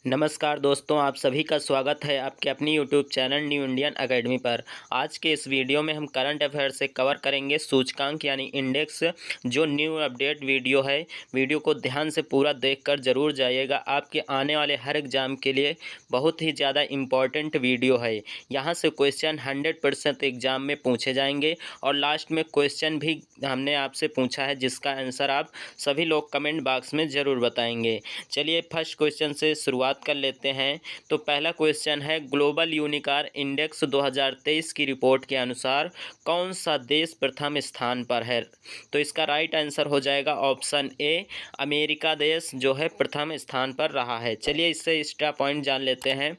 नमस्कार दोस्तों, आप सभी का स्वागत है आपके अपनी YouTube channel new Indian academy पर। आज के इस वीडियो में हम करंट अफेयर से कवर करेंगे सूचकांक यानी इंडेक्स, जो न्यू अपडेट वीडियो है। वीडियो को ध्यान से पूरा देखकर ज़रूर जाइएगा, आपके आने वाले हर एग्ज़ाम के लिए बहुत ही ज़्यादा इम्पॉर्टेंट वीडियो है। यहाँ से क्वेश्चन 100% एग्ज़ाम में पूछे जाएंगे और लास्ट में क्वेश्चन भी हमने आपसे पूछा है, जिसका आंसर आप सभी लोग कमेंट बॉक्स में ज़रूर बताएंगे। चलिए फर्स्ट क्वेश्चन से शुरुआत कर लेते हैं। तो पहला क्वेश्चन है, ग्लोबल यूनिकॉर्न इंडेक्स 2023 की रिपोर्ट के अनुसार कौन सा देश प्रथम स्थान पर है? तो इसका राइट आंसर हो जाएगा ऑप्शन ए, अमेरिका देश जो है प्रथम स्थान पर रहा है। चलिए इससे एक्स्ट्रा पॉइंट जान लेते हैं।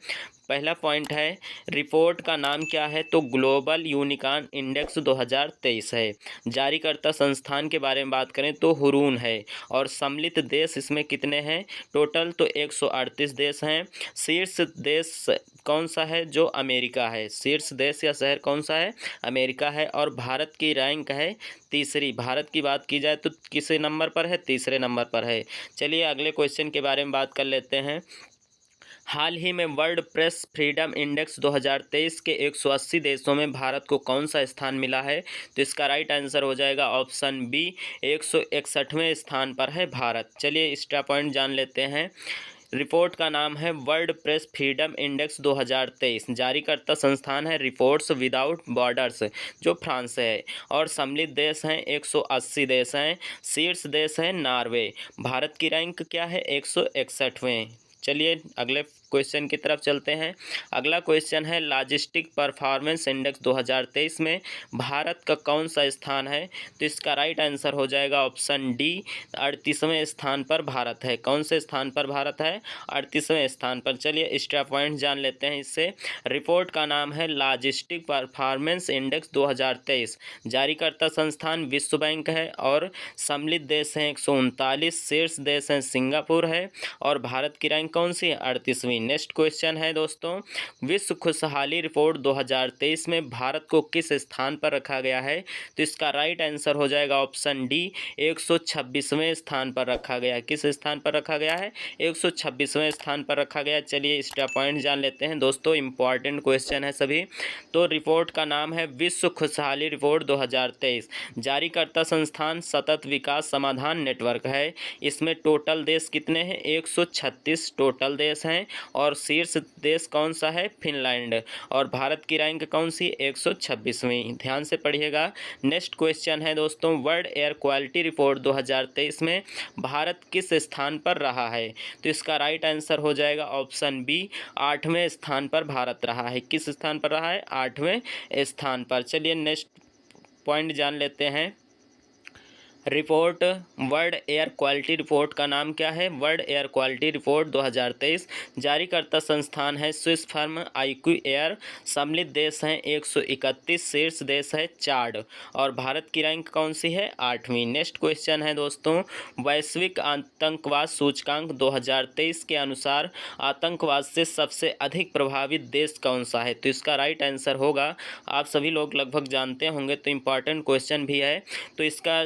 पहला पॉइंट है, रिपोर्ट का नाम क्या है? तो ग्लोबल यूनिकॉर्न इंडेक्स 2023 है। जारीकर्ता संस्थान के बारे में बात करें तो हुरून है। और सम्मिलित देश इसमें कितने हैं? टोटल तो 138 देश हैं। शीर्ष देश कौन सा है? जो अमेरिका है। शीर्ष देश या शहर कौन सा है? अमेरिका है। और भारत की रैंक है तीसरी। भारत की बात की जाए तो किस नंबर पर है? तीसरे नंबर पर है। चलिए अगले क्वेश्चन के बारे में बात कर लेते हैं। हाल ही में वर्ल्ड प्रेस फ्रीडम इंडेक्स 2023 के 180 देशों में भारत को कौन सा स्थान मिला है? तो इसका राइट आंसर हो जाएगा ऑप्शन बी, 161वें स्थान पर है भारत। चलिए एक्स्ट्रा पॉइंट जान लेते हैं। रिपोर्ट का नाम है वर्ल्ड प्रेस फ्रीडम इंडेक्स 2023। जारीकर्ता संस्थान है रिपोर्ट्स विदाउट बॉर्डर्स, जो फ्रांस है। और सम्मिलित देश हैं 180 देश हैं। शीर्ष देश है नॉर्वे। भारत की रैंक क्या है? 161वें। चलिए अगले क्वेश्चन की तरफ चलते हैं। अगला क्वेश्चन है, लॉजिस्टिक परफॉर्मेंस इंडेक्स 2023 में भारत का कौन सा स्थान है? तो इसका राइट आंसर हो जाएगा ऑप्शन डी, 38वें स्थान पर भारत है। कौन से स्थान पर भारत है? 38वें स्थान पर। चलिए एक्स्ट्रा पॉइंट जान लेते हैं इससे। रिपोर्ट का नाम है लॉजिस्टिक परफॉर्मेंस इंडेक्स 2023। जारीकर्ता संस्थान विश्व बैंक है। और सम्मिलित देश हैं 139। शीर्ष देश हैं सिंगापुर है। और भारत की रैंक कौन सी है? 38वीं। नेक्स्ट क्वेश्चन है दोस्तों, विश्व खुशहाली रिपोर्ट 2023 में भारत को किस स्थान पर रखा गया है? तो इसका राइट आंसर हो जाएगा ऑप्शन डी, 126वें स्थान पर रखा गया है। किस स्थान पर रखा गया है? 126वें स्थान पर रखा गया। चलिए एक्स्ट्रा पॉइंट जान लेते हैं दोस्तों, इंपॉर्टेंट क्वेश्चन है सभी। तो रिपोर्ट का नाम है विश्व खुशहाली रिपोर्ट 2023। जारीकर्ता संस्थान सतत विकास समाधान नेटवर्क है। इसमें टोटल देश कितने हैं? 136 टोटल देश हैं। और शीर्ष देश कौन सा है? फिनलैंड। और भारत की रैंक कौन सी? 126वीं। ध्यान से पढ़िएगा। नेक्स्ट क्वेश्चन है दोस्तों, वर्ल्ड एयर क्वालिटी रिपोर्ट 2023 में भारत किस स्थान पर रहा है? तो इसका राइट आंसर हो जाएगा ऑप्शन बी, 8वें स्थान पर भारत रहा है। किस स्थान पर रहा है? 8वें स्थान पर। चलिए नेक्स्ट पॉइंट जान लेते हैं। Report, world air quality report का नाम क्या है? World air quality report 2023। जारीकर्ता संस्थान है स्विस फर्म आईक्यू एयर। सम्मिलित देश हैं 131। शीर्ष देश है चाड। और भारत की रैंक कौन सी है? 8वीं। नेक्स्ट क्वेश्चन है दोस्तों, वैश्विक आतंकवाद सूचकांक 2023 के अनुसार आतंकवाद से सबसे अधिक प्रभावित देश कौन सा है? तो इसका राइट आंसर होगा, आप सभी लोग लगभग जानते होंगे, तो इम्पॉर्टेंट क्वेश्चन भी है। तो इसका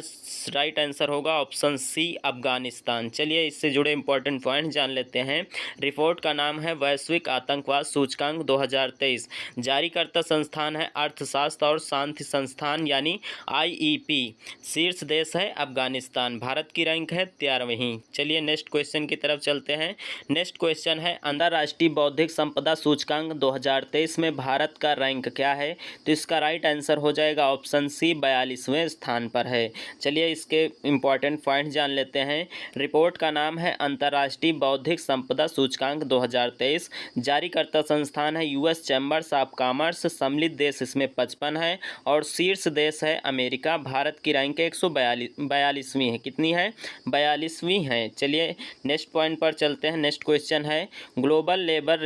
राइट आंसर होगा ऑप्शन सी, अफगानिस्तान। चलिए इससे जुड़े इंपॉर्टेंट पॉइंट जान लेते हैं। रिपोर्ट का नाम है वैश्विक आतंकवाद सूचकांक 2023। जारीकर्ता संस्थान है अर्थशास्त्र और शांति संस्थान यानी आईईपी। शीर्ष देश है अफगानिस्तान। भारत की रैंक है 13वीं। चलिए नेक्स्ट क्वेश्चन की तरफ चलते हैं। नेक्स्ट क्वेश्चन है, अंतर्राष्ट्रीय बौद्धिक संपदा सूचकांक 2023 में भारत का रैंक क्या है? तो इसका राइट आंसर हो जाएगा ऑप्शन सी, 42वें स्थान पर है। चलिए इसके इम्पॉर्टेंट पॉइंट जान लेते हैं। रिपोर्ट का नाम है अंतर्राष्ट्रीय बौद्धिक संपदा सूचकांक 2023। जारीकर्ता संस्थान है यूएस चैम्बर्स ऑफ कॉमर्स। सम्मिलित देश इसमें 55 है। और शीर्ष देश है अमेरिका। भारत की रैंक 142वीं है। कितनी है? 42वीं है। चलिए नेक्स्ट पॉइंट पर चलते हैं। नेक्स्ट क्वेश्चन है, ग्लोबल लेबर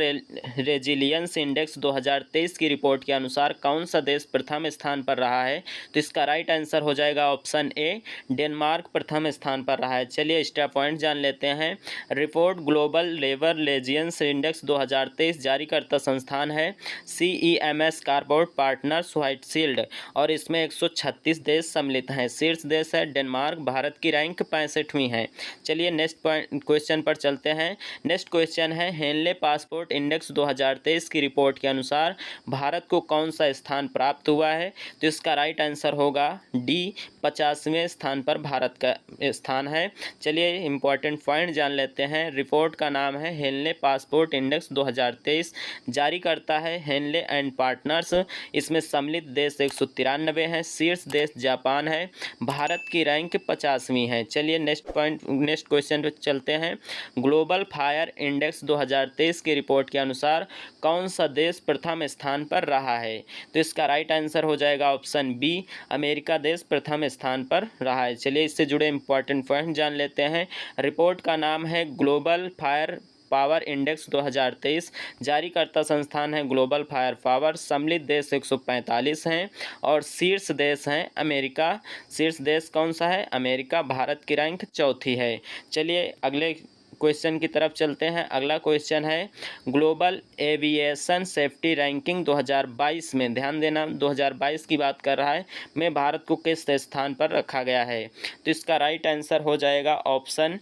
रेजिलियंस इंडेक्स 2023 की रिपोर्ट के अनुसार कौन सा देश प्रथम स्थान पर रहा है? तो इसका राइट आंसर हो जाएगा ऑप्शन ए, डेनमार्क प्रथम स्थान पर रहा है। चलिए एक्स्ट्रा पॉइंट जान लेते हैं। Report global labour relations index 2023 जारीकर्ता संस्थान है CEMS corporate partners white shield और इसमें 136 देश सम्मिलित हैं। शीर्ष देश है डेनमार्क, भारत की रैंक 65वीं है। चलिए नेक्स्ट पॉइंट क्वेश्चन पर चलते हैं। नेक्स्ट क्वेश्चन है हेनले पासपोर्ट इंडेक्स 2023 की रिपोर्ट के अनुसार भारत को कौन सा स्थान प्राप्त हुआ है? तो इसका राइट आंसर होगा डी, 50वें स्थान पर भारत का स्थान है। चलिए इंपॉर्टेंट पॉइंट जान लेते हैं। रिपोर्ट का नाम है हेनले पासपोर्ट इंडेक्स 2023, जारी करता है हेनले एंड पार्टनर्स। इसमें सम्मिलित देश 193 हैं। शीर्ष देश जापान है। भारत की रैंक 50वीं है। चलिए नेक्स्ट क्वेश्चन पर चलते हैं। ग्लोबल फायर इंडेक्स 2023 की रिपोर्ट के अनुसार कौन सा देश प्रथम स्थान पर रहा है? तो इसका राइट आंसर हो जाएगा ऑप्शन बी, अमेरिका देश प्रथम स्थान पर रहा है। चलिए इससे जुड़े इंपॉर्टेंट पॉइंट जान लेते हैं। रिपोर्ट का नाम है ग्लोबल फायर पावर इंडेक्स 2023, जारीकर्ता संस्थान है ग्लोबल फायर पावर। सम्मिलित देश 145 हैं और शीर्ष देश हैं अमेरिका। शीर्ष देश कौन सा है? अमेरिका। भारत की रैंक 4थी है। चलिए अगले क्वेश्चन की तरफ चलते हैं। अगला क्वेश्चन है ग्लोबल एविएशन सेफ्टी रैंकिंग 2022 में, ध्यान देना 2022 की बात कर रहा है, में भारत को किस स्थान पर रखा गया है? तो इसका राइट आंसर हो जाएगा ऑप्शन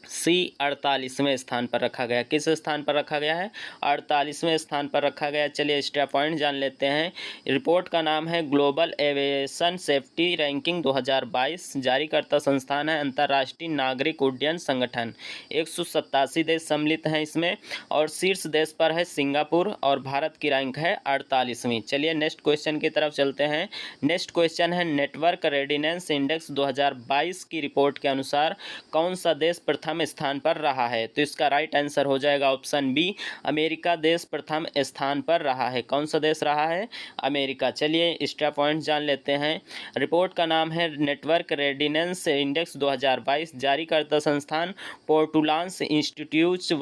सी, 48वें स्थान पर रखा गया। किस स्थान पर रखा गया है? 48वें स्थान पर रखा गया। चलिए एक्स्ट्रा पॉइंट जान लेते हैं। रिपोर्ट का नाम है ग्लोबल एविएशन सेफ्टी रैंकिंग 2022, जारीकर्ता संस्थान है अंतर्राष्ट्रीय नागरिक उड्डयन संगठन। 187 देश सम्मिलित हैं इसमें और शीर्ष देश पर है सिंगापुर और भारत की रैंक है 48वीं। चलिए नेक्स्ट क्वेश्चन की तरफ चलते हैं। नेक्स्ट क्वेश्चन है नेटवर्क रेडिनेंस इंडेक्स 2022 की रिपोर्ट के अनुसार कौन सा देश प्रथम स्थान पर रहा है? तो इसका राइट आंसर हो जाएगा ऑप्शन बी, अमेरिका देश प्रथम स्थान पर रहा है। कौन सा देश रहा है? अमेरिका। चलिए एक्स्ट्रा पॉइंट जान लेते हैं। रिपोर्ट का नाम है नेटवर्क रेडिनेंस इंडेक्स 2022, जारीकर्ता संस्थान पोर्टुलांस इंस्टीट्यूट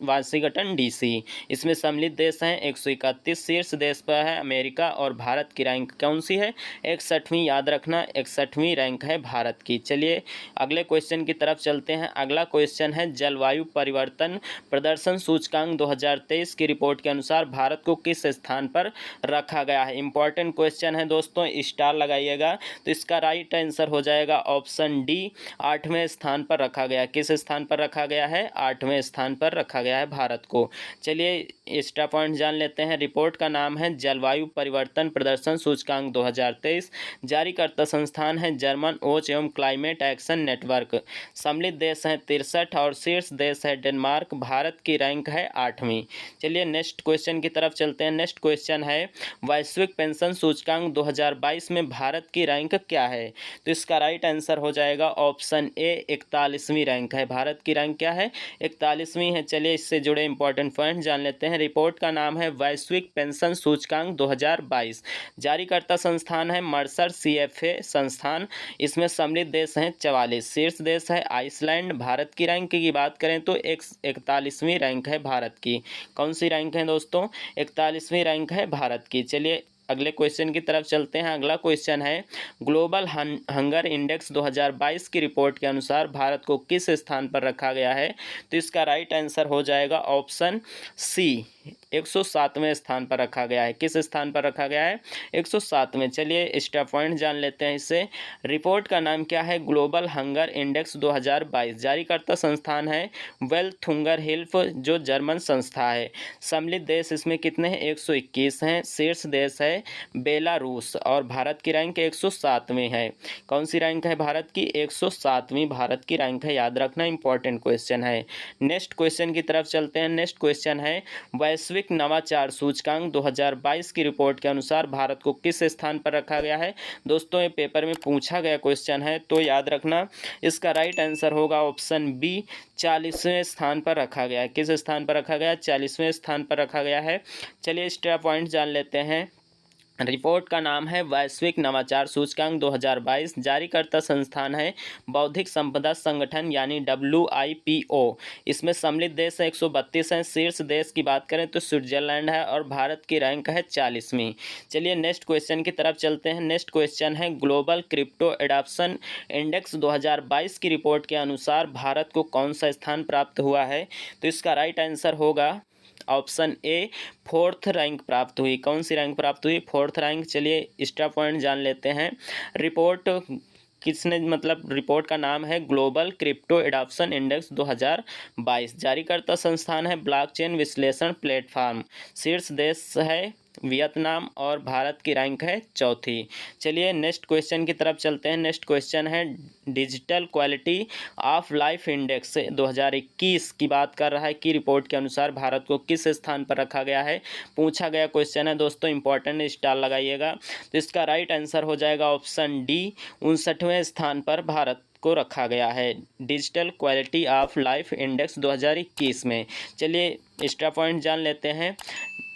वाशिंगटन DC। इसमें सम्मिलित देश हैं 131। शीर्ष देश पर है अमेरिका और भारत की रैंक कौन सी है? 61वीं। याद रखना 61वीं रैंक है भारत की। चलिए अगले क्वेश्चन की तरफ चलते हैं। अगला क्वेश्चन है जलवायु परिवर्तन प्रदर्शन सूचकांक 2023 की रिपोर्ट के अनुसार भारत को किस स्थान पर रखा गया है? इंपॉर्टेंट क्वेश्चन है दोस्तों, स्टार लगाइएगा। तो इसका राइट आंसर हो जाएगा ऑप्शन डी, 8वें स्थान पर रखा गया। किस स्थान पर रखा गया है? 8वें स्थान पर रखा गया है भारत को। चलिए एक्स्ट्रा पॉइंट जान लेते हैं। रिपोर्ट का नाम है जलवायु परिवर्तन प्रदर्शन सूचकांक 2023, जारीकर्ता संस्थान है जर्मन ओच एवं क्लाइमेट एक्शन नेटवर्क। सम्मिलित देश हैं 63 और शीर्ष देश है डेनमार्क। भारत की रैंक है 8वीं। चलिए नेक्स्ट क्वेश्चन की तरफ चलते हैं। नेक्स्ट क्वेश्चन है वैश्विक पेंशन सूचकांक 2022 में भारत की रैंक क्या है? तो इसका राइट आंसर हो जाएगा ऑप्शन ए, 41वीं रैंक है। भारत की रैंक क्या है? 41वीं है। चलिए इससे जुड़े इंपॉर्टेंट पॉइंट जान लेते हैं। रिपोर्ट का नाम है वैश्विक पेंशन सूचकांक 2022, जारीकर्ता संस्थान है मर्सर CFA संस्थान। इसमें सम्मिलित देश हैं 44। शीर्ष देश है आइसलैंड। भारत की रैंक की बात करें तो 41वीं रैंक है भारत की। कौन सी रैंक है दोस्तों? 41वीं रैंक है भारत की। चलिए अगले क्वेश्चन की तरफ चलते हैं। अगला क्वेश्चन है ग्लोबल हंगर इंडेक्स 2022 की रिपोर्ट के अनुसार भारत को किस स्थान पर रखा गया है? तो इसका राइट आंसर हो जाएगा ऑप्शन सी, 107वें स्थान पर रखा गया है। किस स्थान पर रखा गया है? 107वें। चलिए एक्स्ट्रा पॉइंट जान लेते हैं इससे। रिपोर्ट का नाम क्या है? ग्लोबल हंगर इंडेक्स 2022, जारीकर्ता संस्थान है वेल्थ हुंगर हिल्फ जो जर्मन संस्था है। सम्मिलित देश इसमें कितने हैं? 121 हैं। शीर्ष देश है बेलारूस और भारत की रैंक 107वीं है। कौन सी रैंक है भारत की? 107वीं भारत की रैंक है। याद रखना इंपॉर्टेंट क्वेश्चन है। नेक्स्ट क्वेश्चन की तरफ चलते हैं। नेक्स्ट क्वेश्चन है वैश्विक नवाचार सूचकांक 2022 की रिपोर्ट के अनुसार भारत को किस स्थान पर रखा गया है? दोस्तों ये पेपर में पूछा गया क्वेश्चन है तो याद रखना। इसका राइट आंसर होगा ऑप्शन बी, 40वें स्थान पर रखा गया है। किस स्थान पर रखा गया है? 40वें स्थान पर रखा गया है। चलिए एक्स्ट्रा पॉइंट जान लेते हैं। रिपोर्ट का नाम है वैश्विक नवाचार सूचकांक 2022। जारीकर्ता संस्थान है बौद्धिक संपदा संगठन यानी WIPO। इसमें सम्मिलित देश है 132 हैं। शीर्ष देश की बात करें तो स्विट्जरलैंड है और भारत की रैंक है 40वीं। चलिए नेक्स्ट क्वेश्चन की तरफ चलते हैं। नेक्स्ट क्वेश्चन है ग्लोबल क्रिप्टो एडॉप्शन इंडेक्स 2022 की रिपोर्ट के अनुसार भारत को कौन सा स्थान प्राप्त हुआ है? तो इसका राइट आंसर होगा ऑप्शन ए, फोर्थ रैंक प्राप्त हुई। कौन सी रैंक प्राप्त हुई? Fourth rank. चलिए एक्स्ट्रा पॉइंट जान लेते हैं। रिपोर्ट किसने, मतलब रिपोर्ट का नाम है ग्लोबल क्रिप्टो एडॉप्शन इंडेक्स 2022। जारीकर्ता संस्थान है ब्लॉकचेन विश्लेषण प्लेटफॉर्म। शीर्ष देश है वियतनाम और भारत की रैंक है 4थी। चलिए नेक्स्ट क्वेश्चन की तरफ चलते हैं। नेक्स्ट क्वेश्चन है digital quality of life index 2021 की बात कर रहा है कि रिपोर्ट के अनुसार भारत को किस स्थान पर रखा गया है? पूछा गया क्वेश्चन है दोस्तों, इंपॉर्टेंट स्टार लगाइएगा। तो इसका राइट आंसर हो जाएगा ऑप्शन डी, 59वें स्थान पर भारत को रखा गया है digital quality of life index 2021 में। चलिए एक्स्ट्रा पॉइंट जान लेते हैं।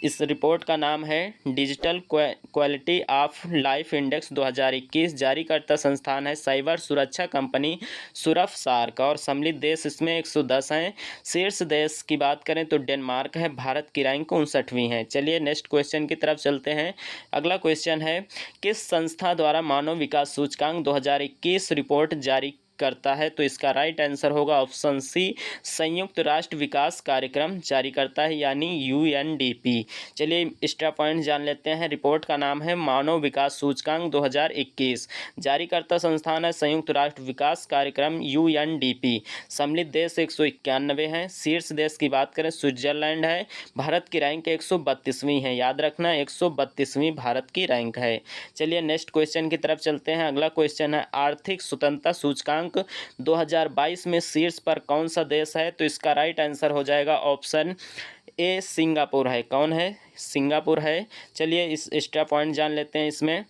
इस रिपोर्ट का नाम है digital quality of life index 2021। जारीकर्ता संस्थान है साइबर सुरक्षा कंपनी सुरफसार्क और सम्मिलित देश इसमें 110 हैं। शीर्ष देश की बात करें तो डेनमार्क है। भारत की रैंक 59वीं है। चलिए नेक्स्ट क्वेश्चन की तरफ चलते हैं। अगला क्वेश्चन है किस संस्था द्वारा मानव विकास सूचकांक 2021 रिपोर्ट जारी करता है? तो इसका राइट आंसर होगा ऑप्शन सी, संयुक्त राष्ट्र विकास कार्यक्रम जारी करता है यानी UNDP। चलिए एक्स्ट्रा पॉइंट जान लेते हैं। रिपोर्ट का नाम है मानव विकास सूचकांक 2021। जारीकर्ता संस्थान है संयुक्त राष्ट्र विकास कार्यक्रम UNDP। सम्मिलित देश 191 हैं। शीर्ष देश की बात करें स्विट्जरलैंड है। भारत की रैंक 132वीं है। याद रखना 132वीं भारत की रैंक है। चलिए नेक्स्ट क्वेश्चन की तरफ चलते हैं। अगला क्वेश्चन है आर्थिक स्वतंत्रता सूचकांक 2022 में शीर्ष पर कौन सा देश है? तो इसका राइट आंसर हो जाएगा ऑप्शन ए, सिंगापुर है। कौन है? सिंगापुर है। चलिए इस एक्स्ट्रा पॉइंट जान लेते हैं। इसमें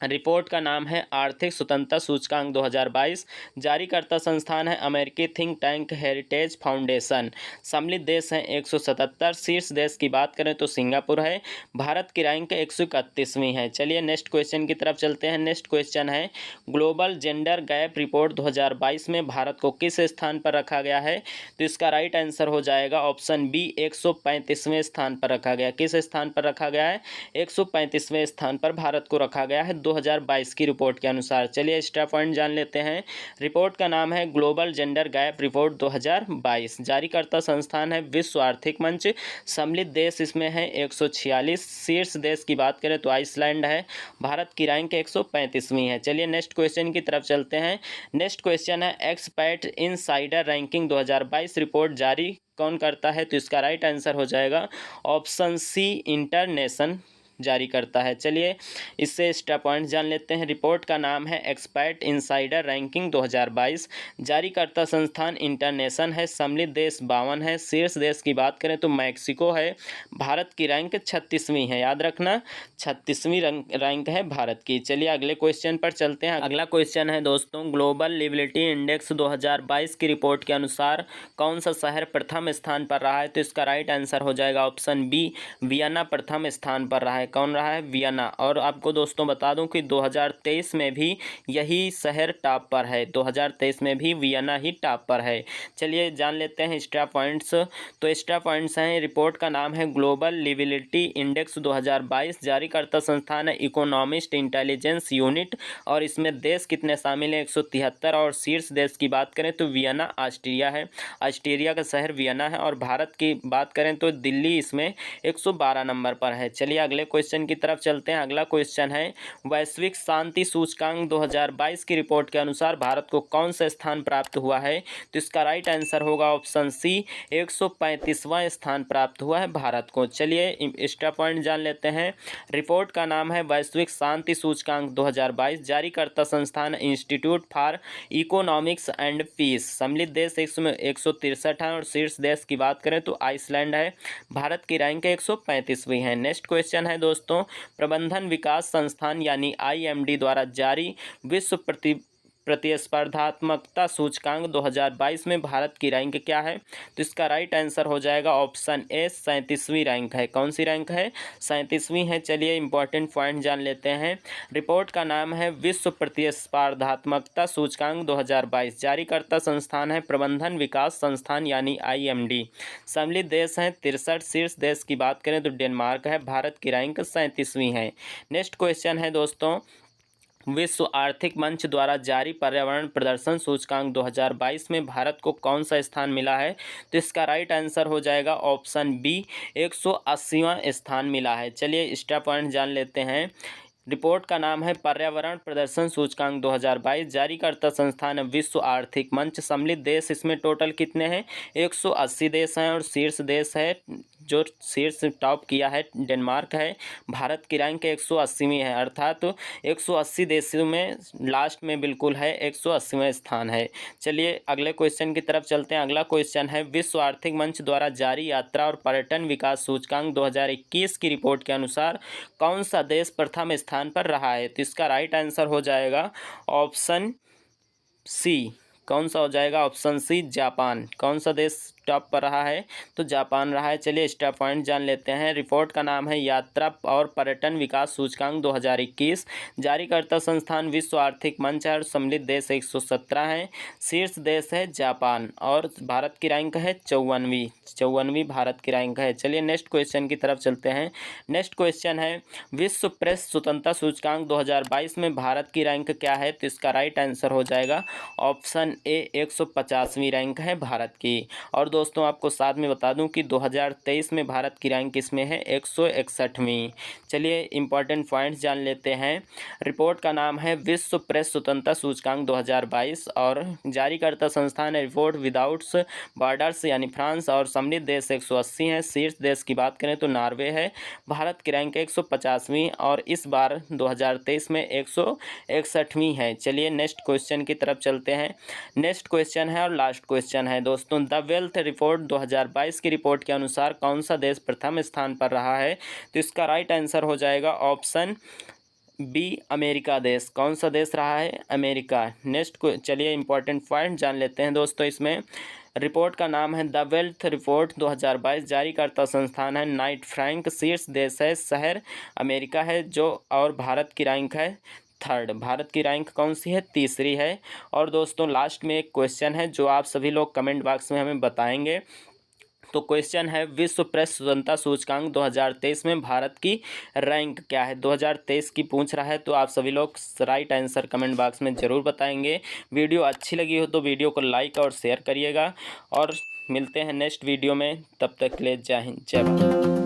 रिपोर्ट का नाम है आर्थिक स्वतंत्रता सूचकांक 2022। जारीकर्ता संस्थान है अमेरिकी थिंक टैंक हेरिटेज फाउंडेशन। सम्मिलित देश हैं 177। शीर्ष देश की बात करें तो सिंगापुर है। भारत की रैंक 131वीं है। चलिए नेक्स्ट क्वेश्चन की तरफ चलते हैं। नेक्स्ट क्वेश्चन है ग्लोबल जेंडर गैप रिपोर्ट 2022 में भारत को किस स्थान पर रखा गया है? तो इसका राइट आंसर हो जाएगा ऑप्शन बी, 135वें स्थान पर रखा गया। किस स्थान पर रखा गया है? 135वें स्थान पर भारत को रखा गया है 2022 की रिपोर्ट के अनुसार। चलिए एक्स्ट्रा पॉइंट जान लेते हैं। रिपोर्ट का नाम है ग्लोबल जेंडर गैप रिपोर्ट 2022। जारीकर्ता संस्थान है विश्व आर्थिक मंच। सम्मिलित देश इसमें है 146। शीर्ष देश की बात करें तो आइसलैंड है। भारत की रैंक 135वीं है। चलिए नेक्स्ट क्वेश्चन की तरफ चलते हैं। नेक्स्ट क्वेश्चन है एक्सपर्ट इनसाइडर रैंकिंग 2022 रिपोर्ट जारी कौन करता है? तो इसका राइट आंसर हो जाएगा ऑप्शन सी, इंटरनेशन जारी करता है। चलिए इससे एक्स्ट्रा पॉइंट जान लेते हैं। रिपोर्ट का नाम है एक्सपर्ट इनसाइडर रैंकिंग 2022। जारीकर्ता संस्थान इंटरनेशन है। सम्मिलित देश 52 है। शीर्ष देश की बात करें तो मैक्सिको है। भारत की रैंक 36वीं है। याद रखना 36वीं रैंक है भारत की। चलिए अगले क्वेश्चन पर चलते हैं। अगला क्वेश्चन है दोस्तों ग्लोबल लिविलिटी इंडेक्स 2022 की रिपोर्ट के अनुसार कौन सा शहर प्रथम स्थान पर रहा है? तो इसका राइट आंसर हो जाएगा ऑप्शन बी, वियना प्रथम स्थान पर रहा है। कौन रहा है? वियना। और आपको दोस्तों बता दूं कि 2023 में भी यही शहर टॉप पर है। 2023 में भी वियना ही टॉप पर है। चलिए जान लेते हैं एक्स्ट्रा पॉइंट्स। तो एक्स्ट्रा पॉइंट्स हैं रिपोर्ट का नाम है ग्लोबल लिविलिटी इंडेक्स 2022। जारीकर्ता संस्थान है इकोनॉमिस्ट इंटेलिजेंस यूनिट और इसमें देश कितने शामिल हैं? 173। और शीर्ष देश की बात करें तो वियना ऑस्ट्रिया है। ऑस्ट्रिया का शहर वियना है। और भारत की बात करें तो दिल्ली इसमें 112 नंबर पर है। चलिए अगले क्वेश्चन की तरफ चलते हैं। अगला क्वेश्चन है वैश्विक शांति सूचकांक 2022 की रिपोर्ट के अनुसार भारत को कौन सा स्थान प्राप्त हुआ है? तो इसका राइट आंसर होगा ऑप्शन सी, 135वां स्थान प्राप्त हुआ है भारत को। चलिए एक्स्ट्रा पॉइंट जान लेते हैं। रिपोर्ट का नाम है वैश्विक शांति सूचकांक 2022। जारीकर्ता संस्थान institute for economics and peace. सम्मिलित देश 163 है। और शीर्ष देश की बात करें तो आइसलैंड है। भारत की रैंक 135वीं है। नेक्स्ट क्वेश्चन है दोस्तों प्रबंधन विकास संस्थान यानी IMD द्वारा जारी विश्व प्रतिस्पर्धात्मकता सूचकांक 2022 में भारत की रैंक क्या है? तो इसका राइट आंसर हो जाएगा ऑप्शन ए 37वीं रैंक है। कौन सी रैंक है? 37वीं है। चलिए इंपॉर्टेंट पॉइंट जान लेते हैं। रिपोर्ट का नाम है विश्व प्रतिस्पर्धात्मकता सूचकांक 2022। जारीकर्ता संस्थान है प्रबंधन विकास संस्थान यानी IMD। सम्मिलित देश हैं 63। शीर्ष देश की बात करें तो डेनमार्क है। भारत की रैंक 37वीं है। नेक्स्ट क्वेश्चन है दोस्तों, विश्व आर्थिक मंच द्वारा जारी पर्यावरण प्रदर्शन सूचकांक 2022 में भारत को कौन सा स्थान मिला है? तो इसका राइट आंसर हो जाएगा ऑप्शन बी 180वां स्थान मिला है। चलिए स्टेप पॉइंट जान लेते हैं। रिपोर्ट का नाम है पर्यावरण प्रदर्शन सूचकांक 2022। जारीकर्ता संस्थान है विश्व आर्थिक मंच। सम्मिलित देश इसमें टोटल कितने हैं? 180 देश हैं और शीर्ष देश है जो शीर्ष टॉप किया है डेनमार्क है। भारत की रैंक 180वीं है, अर्थात तो 180 देशों में लास्ट में बिल्कुल है, 180वां स्थान है। चलिए अगले क्वेश्चन की तरफ चलते हैं। अगला क्वेश्चन है विश्व आर्थिक मंच द्वारा जारी यात्रा और पर्यटन विकास सूचकांक 2021 की रिपोर्ट के अनुसार कौन सा देश प्रथम स्थान पर रहा है? तो इसका राइट आंसर हो जाएगा ऑप्शन सी। कौन सा हो जाएगा? Option C Japan. कौन सा देश टॉप पर रहा है? तो जापान रहा है। चलिए स्टेप पॉइंट जान लेते हैं। रिपोर्ट का नाम है यात्रा और पर्यटन विकास सूचकांक 2021। जारीकर्ता संस्थान विश्व आर्थिक मंच है और सम्मिलित देश 117 हैं। शीर्ष देश है जापान और भारत की रैंक है 54वीं भारत की रैंक है। चलिए नेक्स्ट क्वेश्चन की तरफ चलते हैं। नेक्स्ट क्वेश्चन है विश्व प्रेस स्वतंत्रता सूचकांक 2022 में भारत की रैंक क्या है? तो इसका राइट आंसर हो जाएगा ऑप्शन ए 150वीं रैंक है भारत की। और दोस्तों आपको साथ में बता दूं कि 2023 में भारत की रैंक इसमें है 161वीं। चलिए इंपॉर्टेंट पॉइंट्स जान लेते हैं। रिपोर्ट का नाम है विश्व प्रेस स्वतंत्रता सूचकांक 2022 और जारीकर्ता संस्थान है रिपोर्ट विदाउट्स बॉर्डर्स यानी फ्रांस और सम्मिलित देश 180 हैं। शीर्ष देश की बात करें तो नॉर्वे है। भारत की रैंक 150वीं और इस बार 2023 में 161वीं है। चलिए नेक्स्ट क्वेश्चन की तरफ चलते हैं। नेक्स्ट क्वेश्चन है और लास्ट क्वेश्चन है दोस्तों, द वेल्थ रिपोर्ट 2022 की रिपोर्ट के अनुसार कौन सा देश प्रथम स्थान पर रहा है? तो इसका राइट आंसर हो जाएगा ऑप्शन बी अमेरिका देश। कौन सा देश रहा है? अमेरिका। नेक्स्ट को चलिए इंपॉर्टेंट पॉइंट जान लेते हैं दोस्तों। इसमें रिपोर्ट का नाम है द वेल्थ रिपोर्ट 2022। जारीकर्ता संस्थान है नाइट फ्रैंक। शीर्ष देश है शहर अमेरिका है जो और भारत की रैंक है 3rd। भारत की रैंक कौन सी है? 3री है। और दोस्तों लास्ट में एक क्वेश्चन है जो आप सभी लोग कमेंट बॉक्स में हमें बताएंगे। तो क्वेश्चन है विश्व प्रेस स्वतंत्रता सूचकांक 2023 में भारत की रैंक क्या है? 2023 की पूछ रहा है, तो आप सभी लोग राइट आंसर कमेंट बॉक्स में ज़रूर बताएंगे। वीडियो अच्छी लगी हो तो वीडियो को लाइक और शेयर करिएगा और मिलते हैं नेक्स्ट वीडियो में। तब तक के लिए जय हिंद जय भारत।